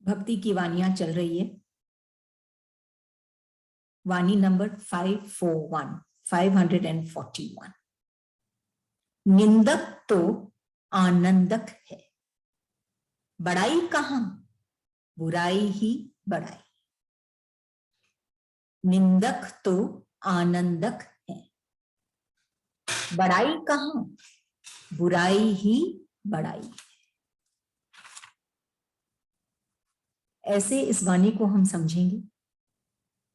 भक्ति की वानियां चल रही है। वाणी नंबर 541 निंदक तो आनंदक है, बड़ाई कहां बुराई ही बड़ाई। निंदक तो आनंदक है, बड़ाई कहां बुराई ही बड़ाई। ऐसे इस वाणी को हम समझेंगे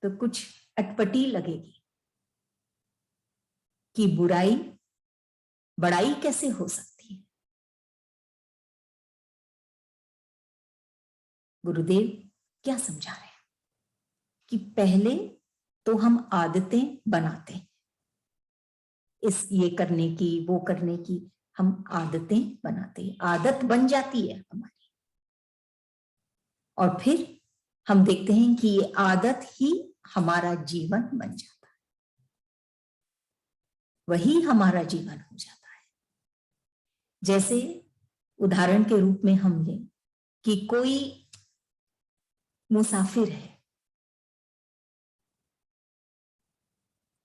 तो कुछ अटपटी लगेगी कि बुराई बड़ाई कैसे हो सकती है। गुरुदेव क्या समझा रहे हैं कि पहले तो हम आदतें बनाते हैं, इस ये करने की वो करने की हम आदतें बनाते हैं, आदत बन जाती है हमारी, और फिर हम देखते हैं कि ये आदत ही हमारा जीवन बन जाता है, वही हमारा जीवन हो जाता है। जैसे उदाहरण के रूप में हम लें कि कोई मुसाफिर है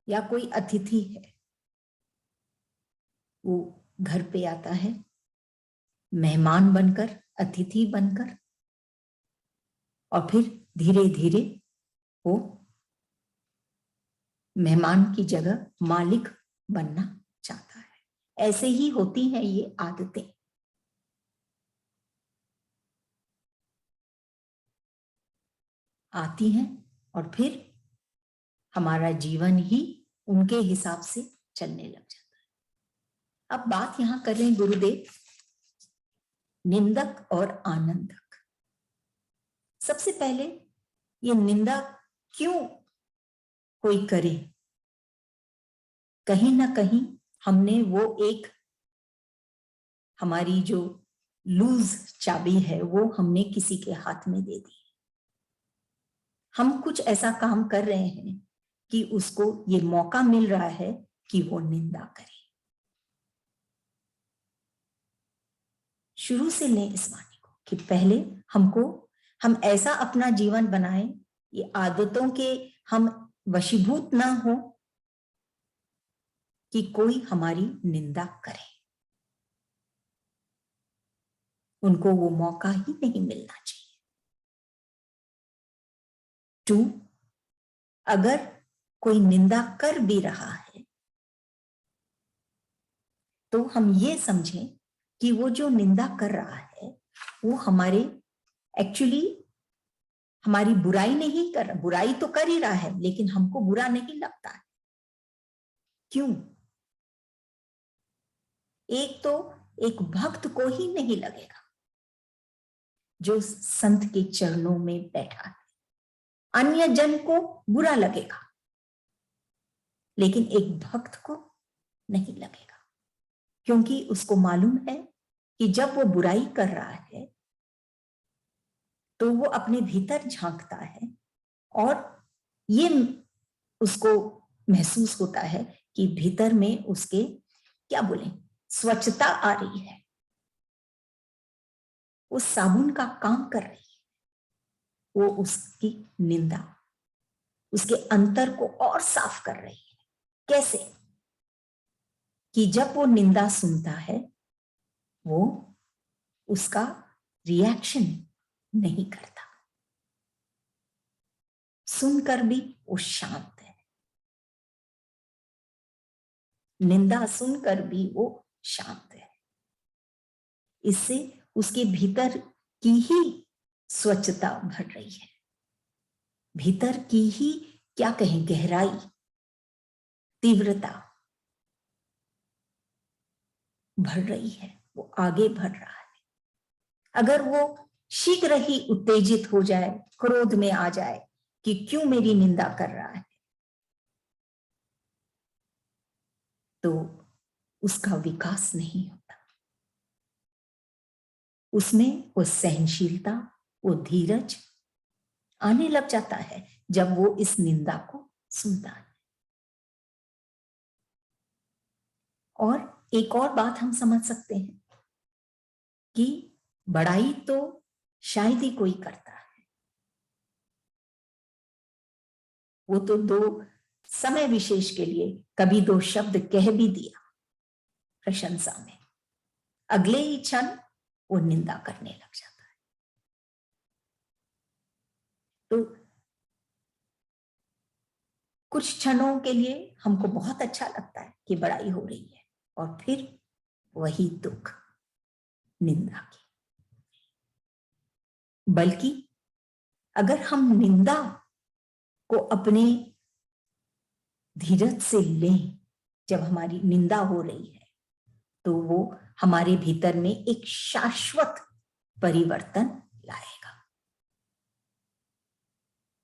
या कोई अतिथि है, वो घर पे आता है मेहमान बनकर, अतिथि बनकर, और फिर धीरे धीरे वो मेहमान की जगह मालिक बनना चाहता है। ऐसे ही होती हैं ये आदतें। आती हैं और फिर हमारा जीवन ही उनके हिसाब से चलने लग जाता है। अब बात यहां कर रहे हैं गुरुदेव निंदक और आनंदक। सबसे पहले ये निंदा क्यों कोई करे, कहीं ना कहीं हमने वो एक हमारी जो लूज चाबी है वो हमने किसी के हाथ में दे दी। हम कुछ ऐसा काम कर रहे हैं कि उसको ये मौका मिल रहा है कि वो निंदा करे। शुरू से लें इस वाणी को कि पहले हम ऐसा अपना जीवन बनाएं, ये आदतों के हम वशीभूत ना हो कि कोई हमारी निंदा करे, उनको वो मौका ही नहीं मिलना चाहिए। 2, अगर कोई निंदा कर भी रहा है तो हम ये समझें कि वो जो निंदा कर रहा है वो हमारे एक्चुअली हमारी बुराई नहीं कर रहा, बुराई तो कर ही रहा है लेकिन हमको बुरा नहीं लगता है। क्यों? एक तो एक भक्त को ही नहीं लगेगा जो संत के चरणों में बैठा है, अन्य जन को बुरा लगेगा लेकिन एक भक्त को नहीं लगेगा, क्योंकि उसको मालूम है कि जब वो बुराई कर रहा है तो वो अपने भीतर झांकता है और ये उसको महसूस होता है कि भीतर में उसके क्या बोले स्वच्छता आ रही है, वो साबुन का काम कर रही है, वो उसकी निंदा उसके अंतर को और साफ कर रही है। कैसे? कि जब वो निंदा सुनता है वो उसका रिएक्शन नहीं करता, सुनकर भी वो शांत है, निंदा सुनकर भी वो शांत है। इससे उसके भीतर की ही स्वच्छता बढ़ रही है, भीतर की ही क्या कहें गहराई, तीव्रता बढ़ रही है, वो आगे बढ़ रहा है। अगर वो शीघ्र ही उत्तेजित हो जाए, क्रोध में आ जाए कि क्यों मेरी निंदा कर रहा है, तो उसका विकास नहीं होता, उसमें वो सहनशीलता वो धीरज आने लग जाता है जब वो इस निंदा को सुनता है। और एक और बात हम समझ सकते हैं कि बड़ाई तो शायद ही कोई करता है। वो तो 2 समय विशेष के लिए कभी 2 शब्द कह भी दिया प्रशंसा में, अगले ही क्षण वो निंदा करने लग जाता है। तो कुछ क्षणों के लिए हमको बहुत अच्छा लगता है कि बड़ाई हो रही है, और फिर वही दुख निंदा की। बल्कि अगर हम निंदा को अपने धीरज से लें, जब हमारी निंदा हो रही है, तो वो हमारे भीतर में एक शाश्वत परिवर्तन लाएगा।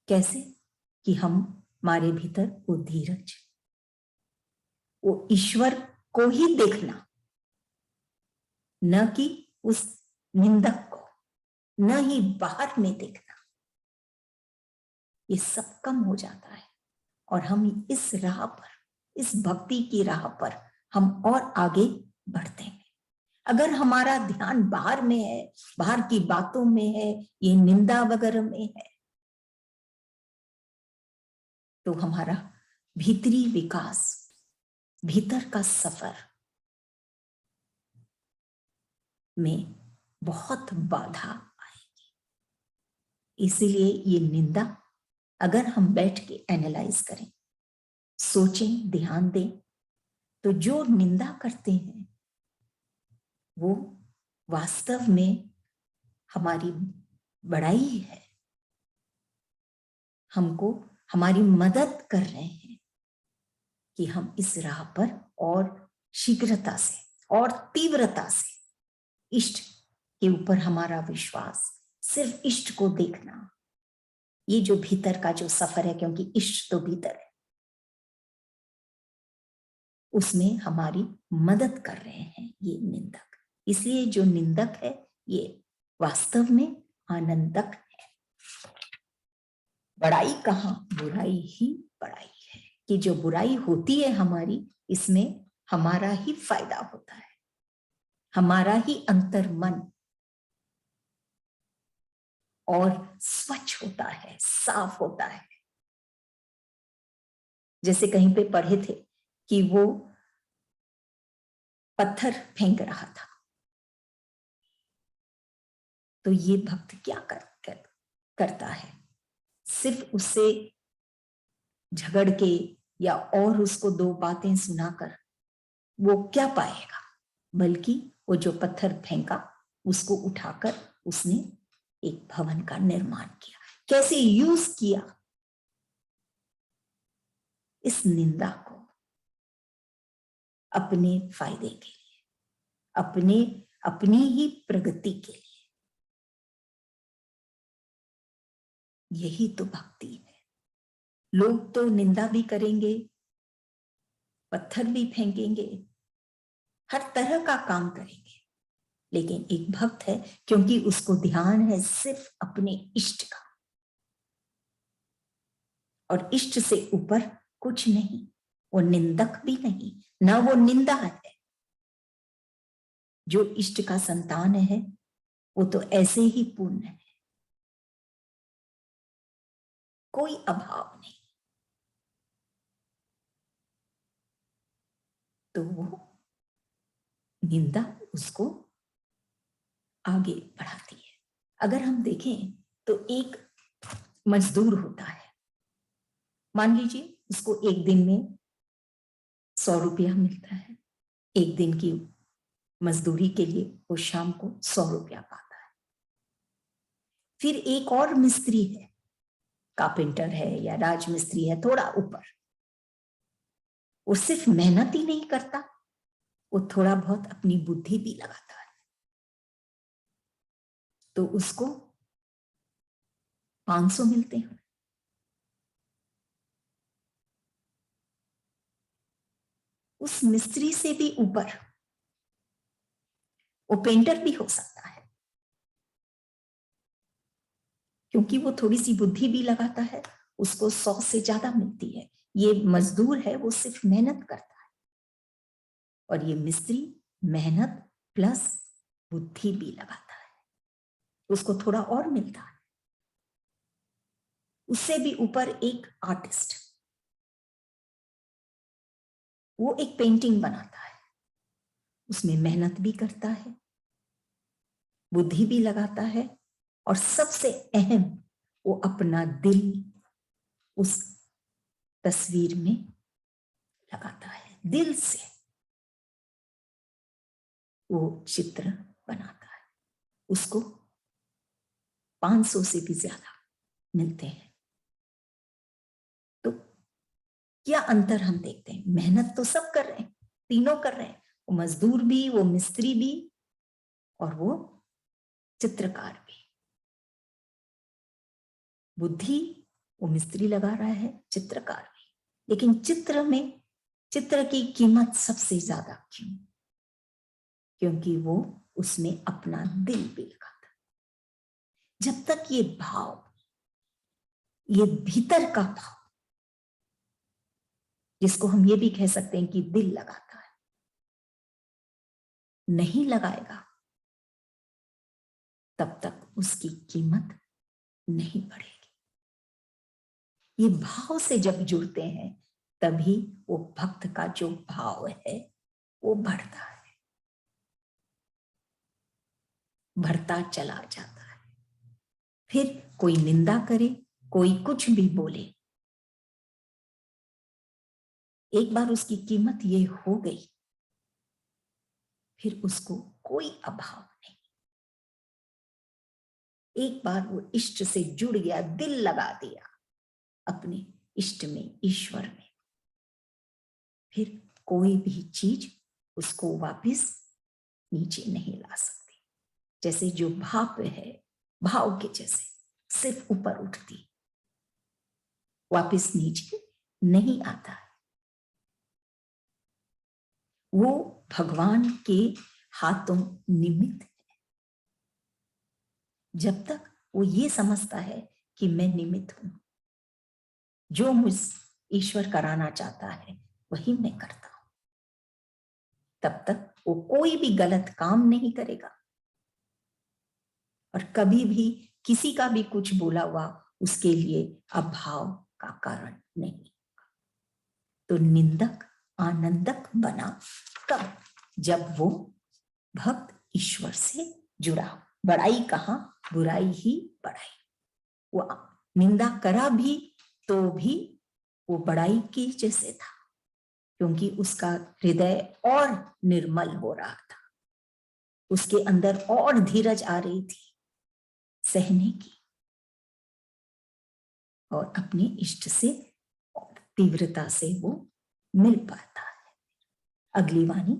कैसे? कि हम हमारे भीतर वो धीरज, वो ईश्वर को ही देखना, न कि उस निंदक को, न ही बाहर में देखना, ये सब कम हो जाता है। और हम इस राह पर, इस भक्ति की राह पर हम और आगे बढ़ते हैं। अगर हमारा ध्यान बाहर में है, बाहर की बातों में है, ये निंदा वगैरह में है, तो हमारा भीतरी विकास, भीतर का सफर में बहुत बाधा आएगी। इसीलिए ये निंदा, अगर हम बैठ के एनालाइज करें, सोचें, ध्यान दें, तो जो निंदा करते हैं वो वास्तव में हमारी बड़ाई है, हमको हमारी मदद कर रहे हैं कि हम इस राह पर और शीघ्रता से और तीव्रता से, इष्ट के ऊपर हमारा विश्वास, सिर्फ इष्ट को देखना, ये जो भीतर का जो सफर है, क्योंकि इष्ट तो भीतर है, उसमें हमारी मदद कर रहे हैं ये निंदक। इसलिए जो निंदक है ये वास्तव में आनंदक है। बड़ाई कहाँ, बुराई ही बड़ाई है। कि जो बुराई होती है हमारी, इसमें हमारा ही फायदा होता है, हमारा ही अंतर मन और स्वच्छ होता है, साफ होता है। जैसे कहीं पे पढ़े थे कि वो पत्थर फेंक रहा था, तो ये भक्त क्या करता है? सिर्फ उससे झगड़ के या और उसको 2 बातें सुनाकर वो क्या पाएगा? बल्कि वो जो पत्थर फेंका, उसको उठाकर उसने एक भवन का निर्माण किया। कैसे यूज किया इस निंदा को अपने फायदे के लिए, अपनी ही प्रगति के लिए। यही तो भक्ति है। लोग तो निंदा भी करेंगे, पत्थर भी फेंकेंगे, हर तरह का काम करेंगे, लेकिन एक भक्त है, क्योंकि उसको ध्यान है सिर्फ अपने इष्ट का, और इष्ट से ऊपर कुछ नहीं, वो निंदक भी नहीं, ना वो निंदा है। जो इष्ट का संतान है वो तो ऐसे ही पूर्ण है, कोई अभाव नहीं। तो वो निंदा उसको आगे बढ़ाती है। अगर हम देखें तो एक मजदूर होता है, मान लीजिए उसको एक दिन में 100 रुपया मिलता है, एक दिन की मजदूरी के लिए वो शाम को 100 रुपया पाता है। फिर एक और मिस्त्री है, कारपेंटर है या राजमिस्त्री है, थोड़ा ऊपर, वो सिर्फ मेहनत ही नहीं करता, वो थोड़ा बहुत अपनी बुद्धि भी लगाता है, तो उसको 500 मिलते हैं। उस मिस्त्री से भी ऊपर वो पेंटर भी हो सकता है, क्योंकि वो थोड़ी सी बुद्धि भी लगाता है, उसको 100 से ज्यादा मिलती है। ये मजदूर है, वो सिर्फ मेहनत करता है, और ये मिस्त्री मेहनत प्लस बुद्धि भी लगाता है। उसको थोड़ा और मिलता है। उससे भी ऊपर एक आर्टिस्ट, वो एक पेंटिंग बनाता है, उसमें मेहनत भी करता है, बुद्धि भी लगाता है, और सबसे अहम, वो अपना दिल उस तस्वीर में लगाता है। दिल से वो चित्र बनाता है। उसको 500 से भी ज्यादा मिलते हैं। तो क्या अंतर हम देखते हैं? मेहनत तो सब कर रहे हैं, तीनों कर रहे हैं, वो मजदूर भी, वो मिस्त्री भी, और वो चित्रकार भी। बुद्धि वो मिस्त्री लगा रहा है, चित्रकार भी, लेकिन चित्र में चित्र की कीमत सबसे ज्यादा क्यों? क्योंकि वो उसमें अपना दिल भी लगाता। जब तक ये भाव, ये भीतर का भाव, जिसको हम ये भी कह सकते हैं कि दिल लगाता है, नहीं लगाएगा, तब तक उसकी कीमत नहीं बढ़ेगी। ये भाव से जब जुड़ते हैं, तभी वो भक्त का जो भाव है वो बढ़ता है, बढ़ता चला जाता है। फिर कोई निंदा करे, कोई कुछ भी बोले, एक बार उसकी कीमत ये हो गई, फिर उसको कोई अभाव नहीं। एक बार वो इष्ट से जुड़ गया, दिल लगा दिया अपने इष्ट में, ईश्वर में, फिर कोई भी चीज उसको वापस नीचे नहीं ला सकती। जैसे जो भाप है, भाव के जैसे सिर्फ ऊपर उठती, वापस नीचे नहीं आता है। वो भगवान के हाथों निमित्त है। जब तक वो ये समझता है कि मैं निमित्त हूं, जो मुझ ईश्वर कराना चाहता है वही मैं करता हूं, तब तक वो कोई भी गलत काम नहीं करेगा, और कभी भी किसी का भी कुछ बोला हुआ उसके लिए अभाव का कारण नहीं। तो निंदक आनंदक बना कब? जब वो भक्त ईश्वर से जुड़ा। बड़ाई कहाँ, बुराई ही बड़ाई। वो निंदा करा भी तो भी वो बड़ाई के जैसे था, क्योंकि उसका हृदय और निर्मल हो रहा था, उसके अंदर और धीरज आ रही थी सहने की, और अपने इष्ट से तीव्रता से वो मिल पाता है। अगली वाणी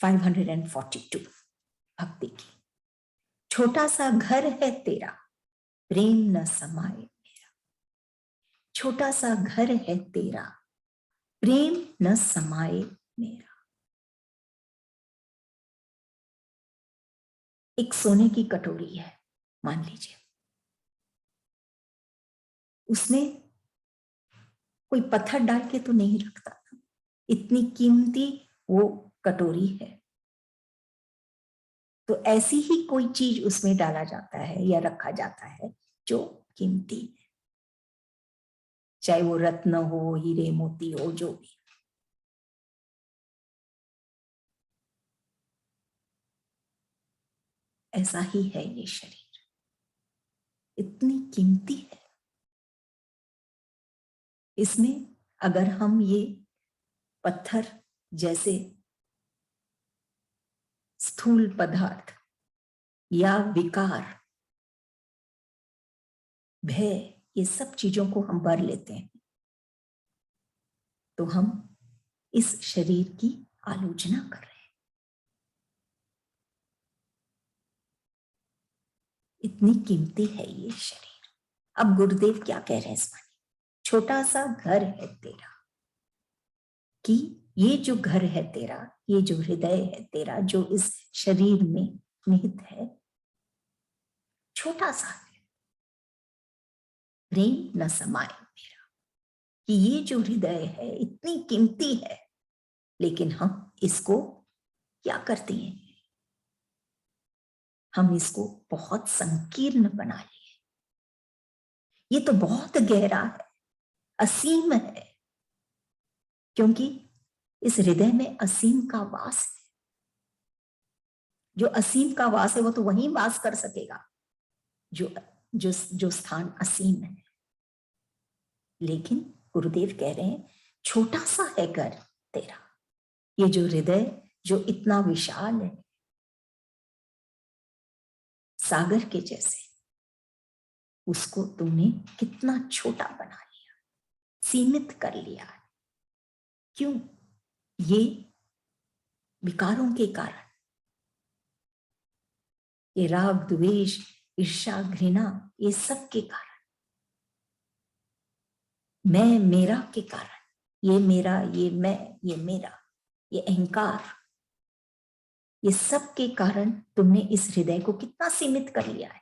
542 भक्ति की। छोटा सा घर है तेरा, प्रेम न समाए मेरा। छोटा सा घर है तेरा, प्रेम न समाए मेरा। एक सोने की कटोरी है, मान लीजिए, उसमें कोई पत्थर डाल के तो नहीं रखता था, इतनी कीमती वो कटोरी है। तो ऐसी ही कोई चीज उसमें डाला जाता है या रखा जाता है जो कीमती है, चाहे वो रत्न हो, हीरे मोती हो, जो भी। ऐसा ही है ये शरीर, इतनी कीमती है। इसमें अगर हम ये पत्थर जैसे स्थूल पदार्थ या विकार, भय, ये सब चीजों को हम भर लेते हैं, तो हम इस शरीर की आलोचना कर रहे हैं। इतनी कीमती है ये शरीर। अब गुरुदेव क्या कह रहे हैं इसमें? छोटा सा घर है तेरा, कि ये जो घर है तेरा, ये जो हृदय है तेरा, जो इस शरीर में निहित है, छोटा सा है, प्रेम न समाए मेरा। कि ये जो हृदय है इतनी कीमती है, लेकिन हम इसको क्या करते हैं? हम इसको बहुत संकीर्ण बना लिए। ये तो बहुत गहरा है, असीम है, क्योंकि इस हृदय में असीम का वास है। जो असीम का वास है वो तो वहीं वास कर सकेगा जो जो जो स्थान असीम है। लेकिन गुरुदेव कह रहे हैं छोटा सा है घर तेरा, ये जो हृदय जो इतना विशाल है, सागर के जैसे, उसको तुमने कितना छोटा बना लिया, सीमित कर लिया है। क्यों? ये विकारों के कारण, ये राग द्वेष ईर्ष्या घृणा, ये सब के कारण, मैं मेरा के कारण, ये मेरा, ये मैं, ये मेरा, ये अहंकार, ये सब के कारण तुमने इस हृदय को कितना सीमित कर लिया है।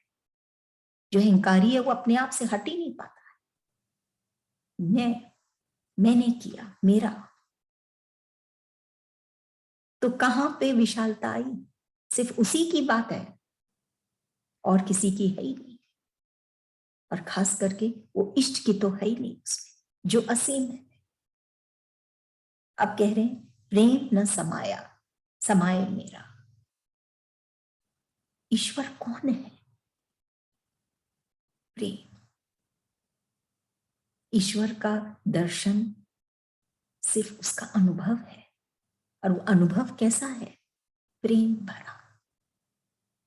जो अहंकारी है वो अपने आप से हट ही नहीं पाता है। मैंने किया, मेरा। तो कहां पे विशालता आई? सिर्फ उसी की बात है और किसी की है ही नहीं, और खास करके वो इष्ट की तो है ही नहीं उसमें जो असीम है। अब कह रहे हैं प्रेम न समाया, समाये मेरा। ईश्वर कौन है? प्रेम। ईश्वर का दर्शन सिर्फ उसका अनुभव है, और वो अनुभव कैसा है? प्रेम भरा,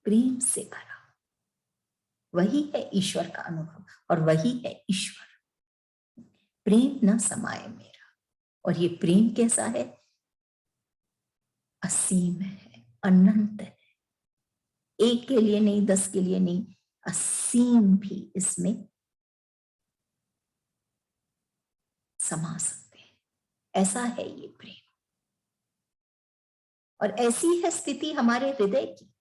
प्रेम से भरा। वही है ईश्वर का अनुभव, और वही है ईश्वर। प्रेम न समाये मेरा। और ये प्रेम कैसा है? असीम है, अनंत है। एक के लिए नहीं, 10 के लिए नहीं, असीम भी इसमें समा सकते हैं। ऐसा है ये प्रेम। और ऐसी है स्थिति हमारे हृदय की,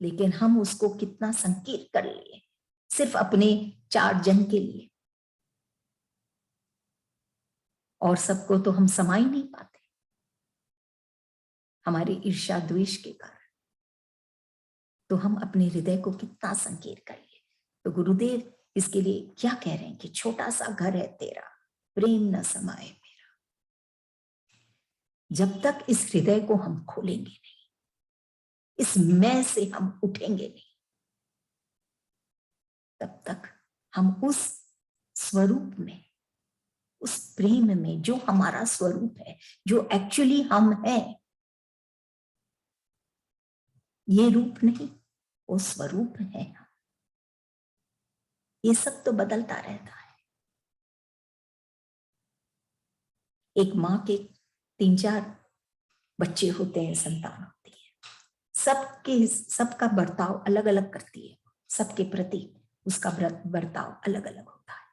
लेकिन हम उसको कितना संकीर्ण कर लिए, सिर्फ अपने 4 जन के लिए, और सबको तो हम समा ही नहीं पाते हमारे ईर्ष्या द्वेष के कारण। तो हम अपने हृदय को कितना संकीर्ण कर लिए। तो गुरुदेव इसके लिए क्या कह रहे हैं कि छोटा सा घर है तेरा, प्रेम न समाये मेरा। जब तक इस हृदय को हम खोलेंगे नहीं, इस मैं से हम उठेंगे नहीं, तब तक हम उस स्वरूप में, उस प्रेम में जो हमारा स्वरूप है, जो एक्चुअली हम हैं, ये रूप नहीं, वो स्वरूप है। ये सब तो बदलता रहता है। एक माँ के 3-4 बच्चे होते हैं, संतान होती है, सबका बर्ताव अलग अलग करती है, सबके प्रति उसका बर्ताव अलग अलग होता है,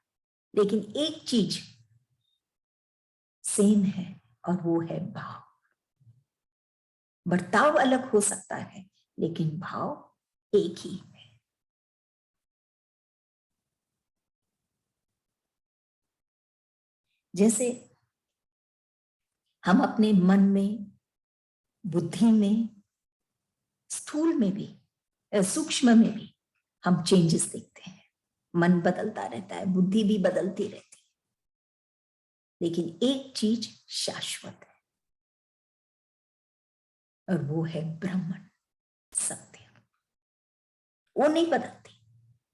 लेकिन एक चीज सेम है, और वो है भाव। बर्ताव अलग हो सकता है, लेकिन भाव एक ही है। जैसे हम अपने मन में, बुद्धि में, स्थूल में भी, सूक्ष्म में भी हम चेंजेस देखते हैं। मन बदलता रहता है, बुद्धि भी बदलती रहती है, लेकिन एक चीज शाश्वत है, और वो है ब्रह्मन, सत्य। वो नहीं बदलती।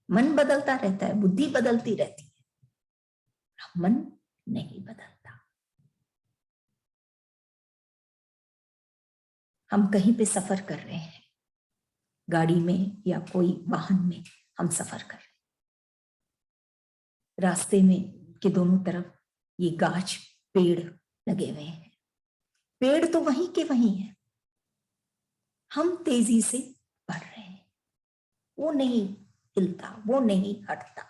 मन बदलता रहता है, बुद्धि बदलती रहती है, ब्रह्मन नहीं बदलता। हम कहीं पे सफर कर रहे हैं, गाड़ी में या कोई वाहन में हम सफर कर रहे हैं, रास्ते में के दोनों तरफ ये गाछ पेड़ लगे हुए हैं, पेड़ तो वहीं के वहीं है, हम तेजी से बढ़ रहे हैं, वो नहीं हिलता, वो नहीं हटता।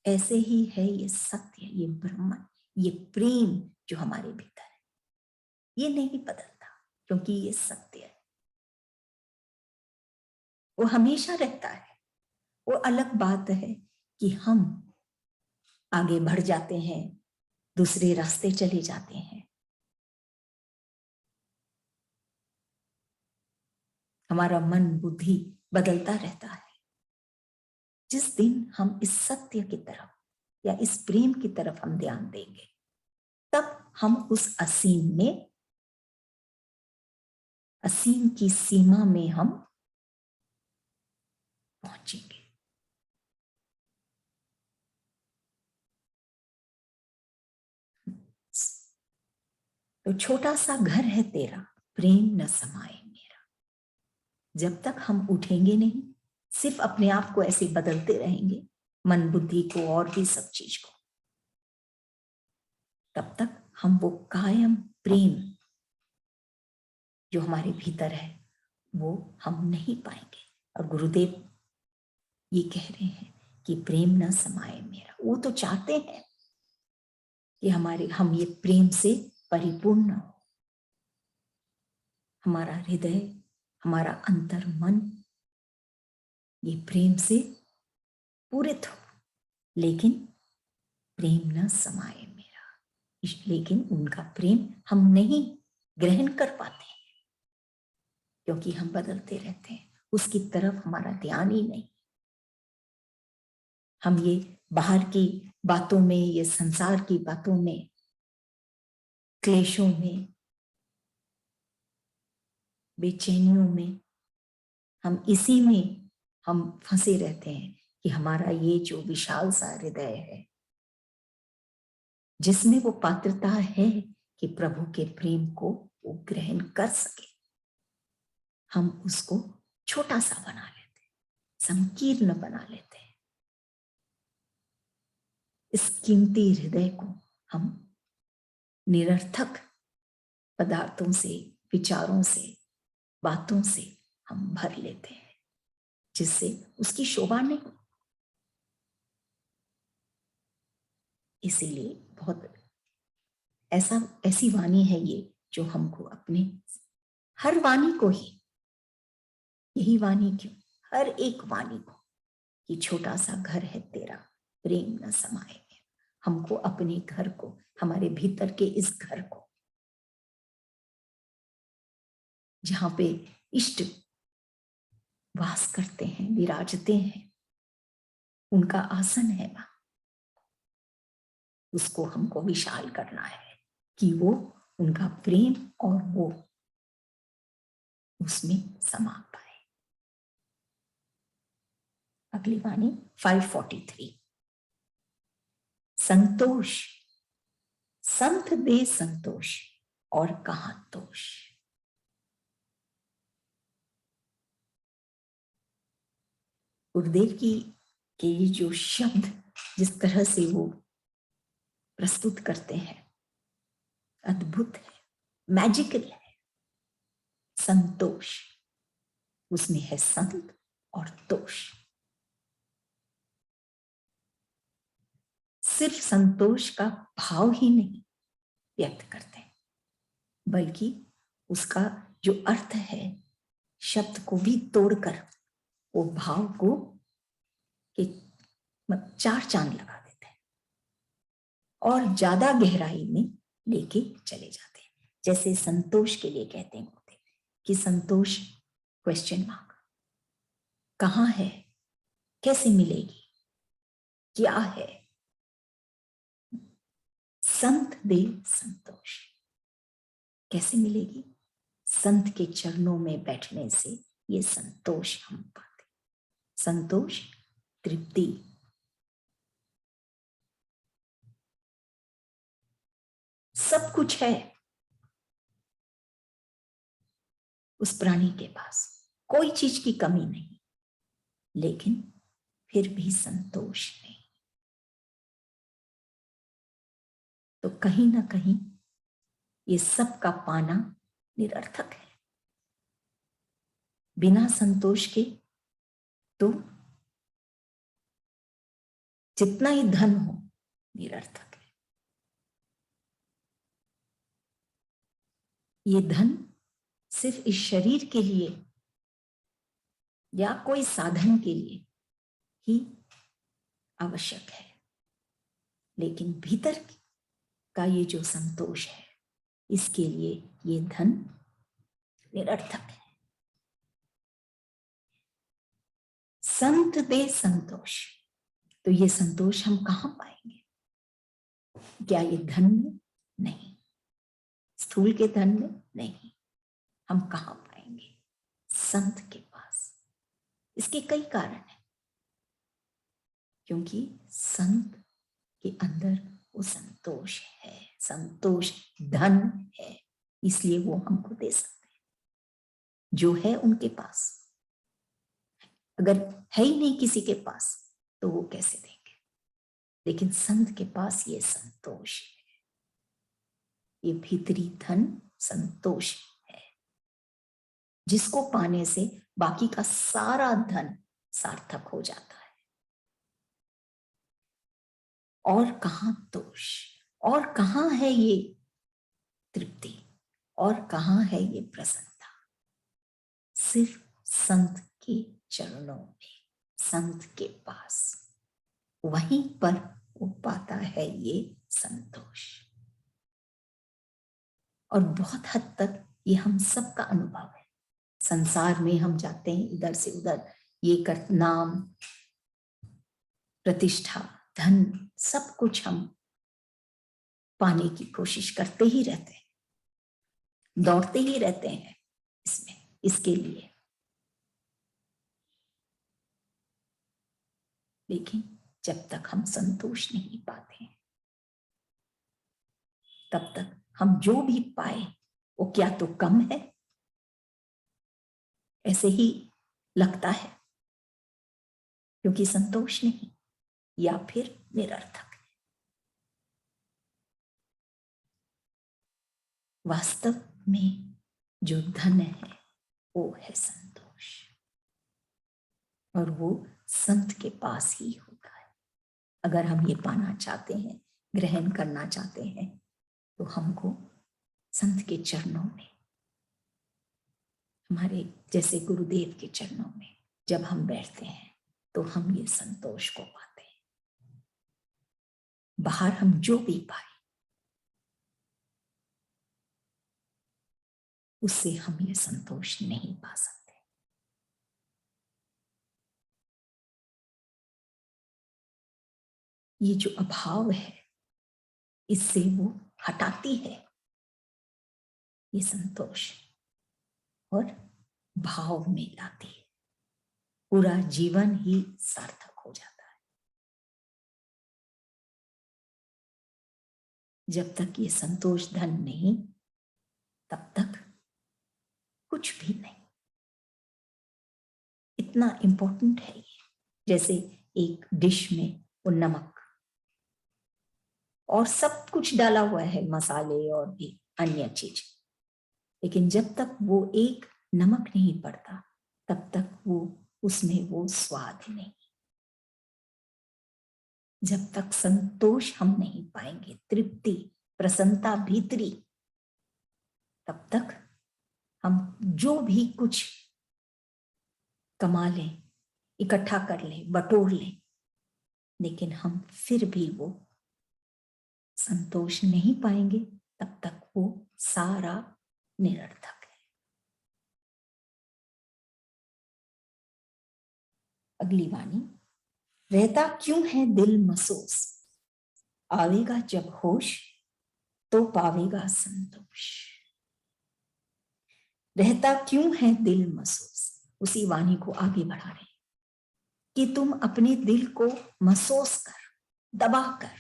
ऐसे ही है ये सत्य, ये ब्रह्मन, ये प्रेम जो हमारे भीतर है, ये नहीं बदलता, क्योंकि ये सत्य है, वो हमेशा रहता है। वो अलग बात है कि हम आगे बढ़ जाते हैं, दूसरे रास्ते चले जाते हैं, हमारा मन बुद्धि बदलता रहता है। जिस दिन हम इस सत्य की तरफ या इस प्रेम की तरफ हम ध्यान देंगे, तब हम उस असीम में, असीम की सीमा में हम पहुंचेंगे। तो छोटा सा घर है तेरा, प्रेम न समाए मेरा। जब तक हम उठेंगे नहीं, सिर्फ अपने आप को ऐसे बदलते रहेंगे, मन बुद्धि को और भी सब चीज को, तब तक हम वो कायम प्रेम जो हमारे भीतर है वो हम नहीं पाएंगे। और गुरुदेव ये कह रहे हैं कि प्रेम न समाए मेरा। वो तो चाहते हैं कि हम ये प्रेम से परिपूर्ण हो, हमारा हृदय, हमारा अंतर मन ये प्रेम से पूरित हो। लेकिन प्रेम न समाए मेरा, लेकिन उनका प्रेम हम नहीं ग्रहण कर पाते हैं, क्योंकि हम बदलते रहते हैं, उसकी तरफ हमारा ध्यान ही नहीं। हम ये बाहर की बातों में, ये संसार की बातों में, क्लेशों में, बेचैनियों में, हम इसी में हम फंसे रहते हैं कि हमारा ये जो विशाल सा हृदय है, जिसमें वो पात्रता है कि प्रभु के प्रेम को वो ग्रहण कर सके, हम उसको छोटा सा बना लेते हैं, संकीर्ण बना लेते हैं। इस कीमती हृदय को हम निरर्थक पदार्थों से, विचारों से, बातों से हम भर लेते हैं, जिससे उसकी शोभा नहीं। इसीलिए बहुत ऐसी वाणी है ये जो हमको अपने हर वाणी को ही, यही वाणी क्यों, हर एक वाणी को, कि छोटा सा घर है तेरा, प्रेम न समाए। हमको अपने घर को, हमारे भीतर के इस घर को, जहां पे इष्ट वास करते हैं, विराजते हैं, उनका आसन है वहां, उसको हमको विशाल करना है कि वो उनका प्रेम और वो उसमें समा पाए। अगली वाणी 543। संतोष संत दे संतोष और कहां दोष। गुरुदेव की के ये जो शब्द जिस तरह से वो प्रस्तुत करते हैं, अद्भुत है, मैजिकल है। संतोष, उसमें है संत और तोष। सिर्फ संतोष का भाव ही नहीं व्यक्त करते, बल्कि उसका जो अर्थ है, शब्द को भी तोड़कर वो भाव को के चार चांद लगा देते हैं और ज्यादा गहराई में लेके चले जाते हैं। जैसे संतोष के लिए कहते हैं कि संतोष क्वेश्चन मार्क, कहां है, कैसे मिलेगी, क्या है। संत दे संतोष, कैसे मिलेगी? संत के चरणों में बैठने से ये संतोष हम पाते। संतोष, तृप्ति, सब कुछ है उस प्राणी के पास, कोई चीज की कमी नहीं, लेकिन फिर भी संतोष नहीं। तो कहीं ना कहीं ये सब का पाना निरर्थक है। बिना संतोष के तो जितना ही धन हो निरर्थक है। ये धन सिर्फ इस शरीर के लिए या कोई साधन के लिए ही आवश्यक है, लेकिन भीतर का ये जो संतोष है, इसके लिए ये धन निरर्थक है। संत दे संतोष। तो ये संतोष हम कहां पाएंगे? क्या ये धन में? नहीं। स्थूल के धन में? नहीं। हम कहां पाएंगे? संत के पास। इसके कई कारण हैं, क्योंकि संत के अंदर वो संतोष है, संतोष धन है, इसलिए वो हमको दे सकते हैं जो है उनके पास। अगर है ही नहीं किसी के पास तो वो कैसे देंगे? लेकिन संत के पास ये संतोष है, ये भीतरी धन संतोष है, जिसको पाने से बाकी का सारा धन सार्थक हो जाता है। और कहां दोष, और कहां है ये तृप्ति, और कहां है ये प्रसन्नता? सिर्फ संत के चरणों में, संत के पास, वहीं पर वो पाता है ये संतोष। और बहुत हद तक ये हम सबका अनुभव है। संसार में हम जाते हैं इधर से उधर, ये कर नाम प्रतिष्ठा धन सब कुछ हम पाने की कोशिश करते ही रहते हैं, दौड़ते ही रहते हैं इसमें, इसके लिए। लेकिन जब तक हम संतोष नहीं पाते हैं, तब तक हम जो भी पाए वो क्या तो कम है, ऐसे ही लगता है, क्योंकि संतोष नहीं, या फिर निरर्थक है। वास्तव में जो धन है वो है संतोष, और वो संत के पास ही होता है। अगर हम ये पाना चाहते हैं, ग्रहण करना चाहते हैं, तो हमको संत के चरणों में, हमारे जैसे गुरुदेव के चरणों में जब हम बैठते हैं तो हम ये संतोष को पाते हैं। बाहर हम जो भी पाए उससे हम ये संतोष नहीं पा सकते। ये जो अभाव है इससे वो हटाती है ये संतोष, और भाव में लाती है। पूरा जीवन ही सार्थक हो जाता है। जब तक ये संतोष धन नहीं, तब तक कुछ भी नहीं। इतना इंपॉर्टेंट है ये। जैसे एक डिश में वो नमक और सब कुछ डाला हुआ है, मसाले और भी अन्य चीज, लेकिन जब तक वो एक नमक नहीं पड़ता तब तक वो उसमें वो स्वाद नहीं। जब तक संतोष हम नहीं पाएंगे, तृप्ति प्रसन्नता भीतरी, तब तक हम जो भी कुछ कमा लें, इकट्ठा कर लें, बटोर लें, लेकिन हम फिर भी वो संतोष नहीं पाएंगे, तब तक वो सारा निरर्थक है। अगली वाणी, रहता क्यों है दिल महसूस, आवेगा जब होश तो पावेगा संतोष। रहता क्यों है दिल महसूस, उसी वाणी को आगे बढ़ा रहे कि तुम अपने दिल को महसूस कर, दबा कर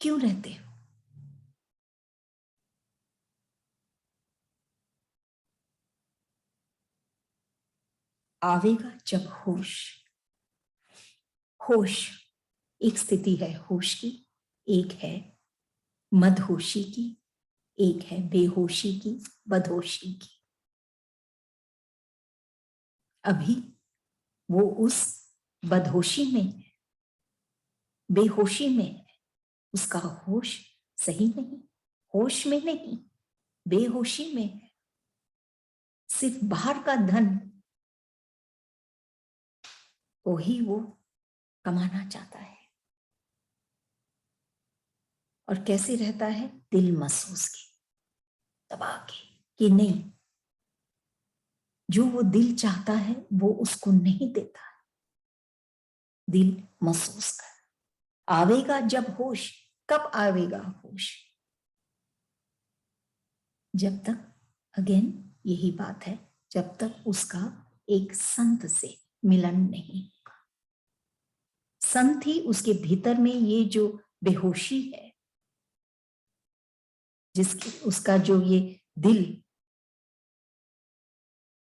क्यों रहते हो? आवेगा जब होश, होश एक स्थिति है होश की, एक है मदहोशी की, एक है बेहोशी की, बदहोशी की। अभी वो उस बदहोशी में है, बेहोशी में है, उसका होश सही नहीं, होश में नहीं, बेहोशी में है। सिर्फ बाहर का धन को ही वो कमाना चाहता है। और कैसे रहता है? दिल महसूस के, दबा के, कि नहीं जो वो दिल चाहता है वो उसको नहीं देता है। दिल महसूस कर, आवेगा जब होश। कब आवेगा होश? जब तक, अगेन यही बात है, जब तक उसका एक संत से मिलन नहीं होगा। संत ही उसके भीतर में ये जो बेहोशी है, जिसकी उसका जो ये दिल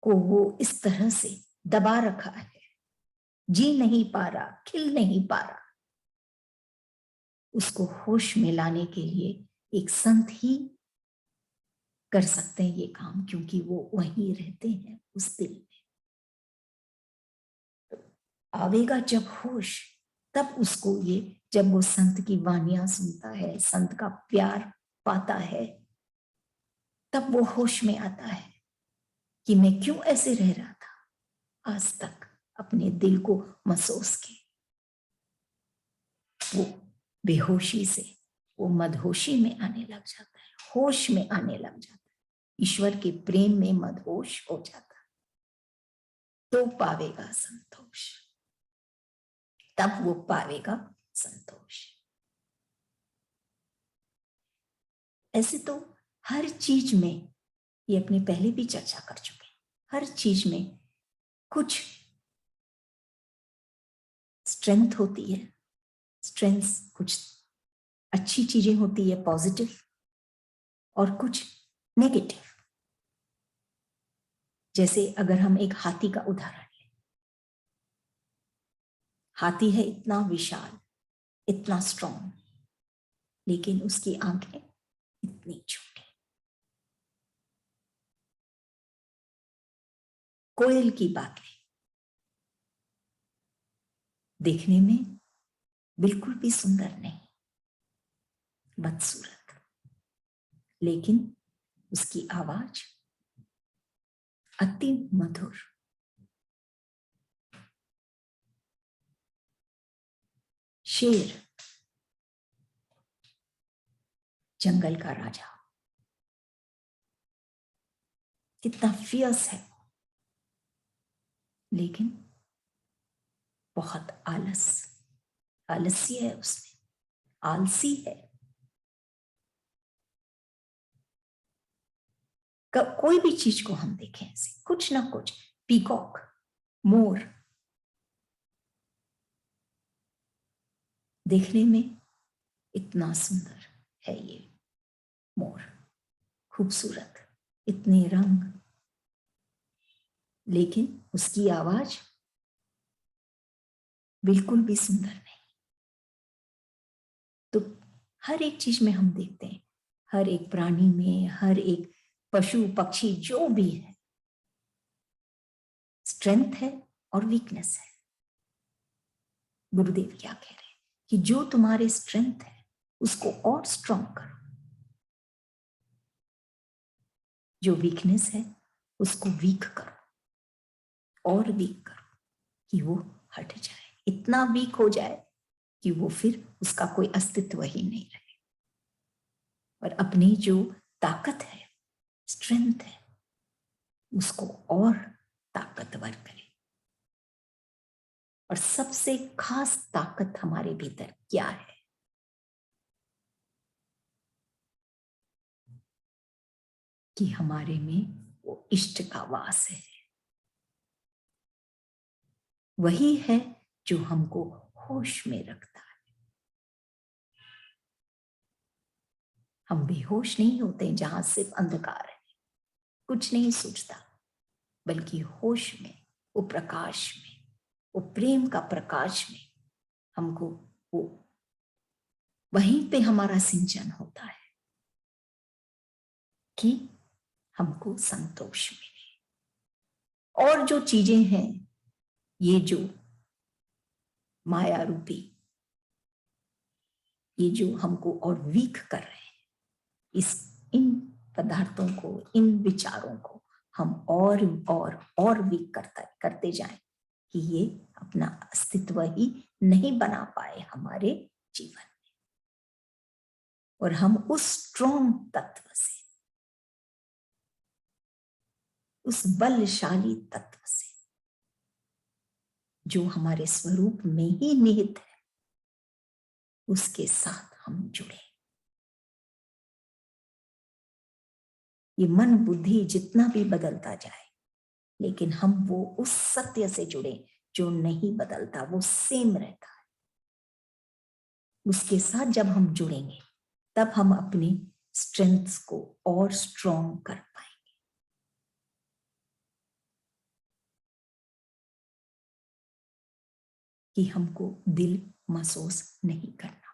को वो इस तरह से दबा रखा है, जी नहीं पा रहा, खिल नहीं पा रहा, उसको होश में लाने के लिए एक संत ही कर सकते हैं ये काम, क्योंकि वो वहीं रहते हैं उस दिल में। आवेगा जब होश, तब उसको ये, जब वो संत की वाणियां सुनता है, संत का प्यार पाता है, तब वो होश में आता है कि मैं क्यों ऐसे रह रहा था आज तक अपने दिल को महसूस के। वो बेहोशी से वो मदहोशी में आने लग जाता है, होश में आने लग जाता है, ईश्वर के प्रेम में मदहोश हो जाता है, तो पावेगा संतोष, तब वो पावेगा संतोष। ऐसे तो हर चीज में, ये अपने पहले भी चर्चा कर चुके हैं, हर चीज में कुछ स्ट्रेंथ होती है, स्ट्रेंथ कुछ अच्छी चीजें होती है पॉजिटिव, और कुछ नेगेटिव। जैसे अगर हम एक हाथी का उदाहरण लें, हाथी है इतना विशाल, इतना स्ट्रॉन्ग, लेकिन उसकी आंखें इतनी छोटी। कोयल की बात लें, देखने में बिल्कुल भी सुंदर नहीं, बदसूरत, लेकिन उसकी आवाज अति मधुर। शेर, जंगल का राजा, कितना फियर्स है, लेकिन बहुत आलसी है उसमें, आलसी है। कोई भी चीज को हम देखें ऐसे, कुछ ना कुछ, पीकॉक, मोर, देखने में इतना सुंदर है ये मोर, खूबसूरत, इतने रंग, लेकिन उसकी आवाज बिल्कुल भी सुंदर नहीं। तो हर एक चीज में हम देखते हैं, हर एक प्राणी में, हर एक पशु पक्षी जो भी है, स्ट्रेंथ है और वीकनेस है। गुरुदेव क्या कह रहे हैं कि जो तुम्हारे स्ट्रेंथ है उसको और स्ट्रॉन्ग करो, जो वीकनेस है उसको वीक करो, और वीक करो, कि वो हट जाए, इतना वीक हो जाए कि वो फिर उसका कोई अस्तित्व ही नहीं रहे, और अपनी जो ताकत है, स्ट्रेंथ है, उसको और ताकतवर करे। और सबसे खास ताकत हमारे भीतर क्या है? कि हमारे में वो इष्ट का वास है, वही है जो हमको होश में रखता है। हम बेहोश नहीं होते जहां सिर्फ अंधकार है, कुछ नहीं सूझता, बल्कि होश में, वो प्रकाश में, वो प्रेम का प्रकाश में हमको वो, वहीं पे हमारा सिंचन होता है कि हमको संतोष मिले। और जो चीजें हैं, ये जो माया रूपी, ये जो हमको और वीक कर रहे हैं, इन पदार्थों को, इन विचारों को हम और वीक करते जाएं, कि ये अपना अस्तित्व ही नहीं बना पाए हमारे जीवन में, और हम उस स्ट्रॉन्ग तत्व से, उस बलशाली तत्व से जो हमारे स्वरूप में ही निहित है, उसके साथ हम जुड़े। ये मन बुद्धि जितना भी बदलता जाए, लेकिन हम वो उस सत्य से जुड़े जो नहीं बदलता, वो सेम रहता है। उसके साथ जब हम जुड़ेंगे तब हम अपनी स्ट्रेंथ्स को और स्ट्रॉन्ग कर पाएंगे। कि हमको दिल महसूस नहीं करना।